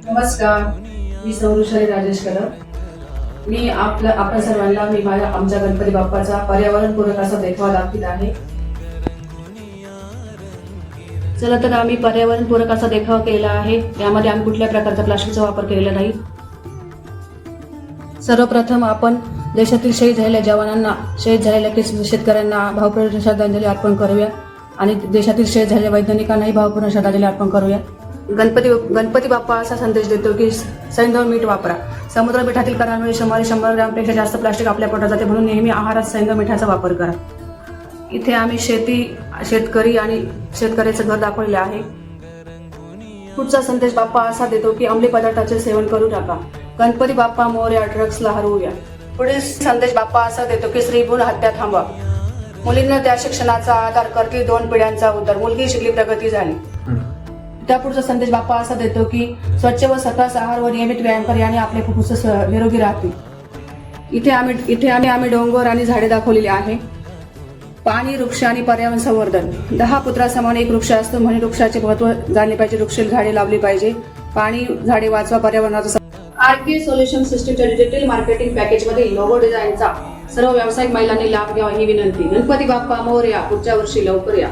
नमस्कार, मी सौरुषाली राजेश कदम। मी आपल्या सर्वांना आमच्या गणपती बाप्पाचा पर्यावरणपूरक असा देखावा दाखवित आहे। चला तर आम्ही पर्यावरणपूरक असा देखावा केला आहे। यामध्ये आम्ही कुठल्या प्रकारचा प्लास्टिकचा वापर केलेला नाही। सर्वप्रथम आपण देशातील शहीद झालेल्या जवानांना, शहीद झालेल्या शेतकऱ्यांना भावपूर्ण श्रद्धांजली अर्पण करूया आणि देशातील शहीद झालेल्या वैज्ञानिकांनाही भावपूर्ण श्रद्धांजली अर्पण करूया। गणपती बाप्पा असा संदेश देतो की सैंधव मीठ वापरा। समुद्र मिठातील कणांमुळे सुमारे 100 ग्रॅमपेक्षा जास्त प्लास्टिक आपल्या पोटात जाते, म्हणून नेहमी आहारात सैंधव मिठाचा वापर करा। इथे आम्ही शेतकरी आणि शेतकऱ्याचं घर दाखवले आहे। पुढचा संदेश बाप्पा असा देतो की अंमली पदार्थाचे सेवन करू नका। गणपती बाप्पा मोरया, ड्रग्सला हरवूया। पुढील संदेश बाप्पा असा देतो की स्त्रीभ्रूण हत्या थांबवा। मुलींना त्या शिक्षणाचा आधार करतील 2 पिढ्यांचा उद्धार। मुलगी शिकली, प्रगती झाली। त्यापुढचा संदेश बाप्पा असा देतो की स्वच्छ व सकस आहार व नियमित व्यायाम कर, याने आपले फुफ्फुस निरोगी राहतील। इथे आम्ही डोंगर आणि झाडे दाखवलेली आहे। पाणी, वृक्ष आणि पर्यावरण संवर्धन। 10 पुत्रासमान एक वृक्ष असतो, म्हणून वृक्षाचे महत्त्व जाणले पाहिजे। वृक्ष झाडे लावली पाहिजे। पाणी, झाडे वाचवा, पर्यावरणाचा। आरके सोल्युशन सिस्टीमच्या डिजिटल मार्केटिंग पॅकेजमधील लोगो डिझाईनचा सर्व व्यावसायिक महिलांनी लाभ घ्यावा ही विनंती। गणपती बाप्पा मोरया, पुढच्या वर्षी लवकर या।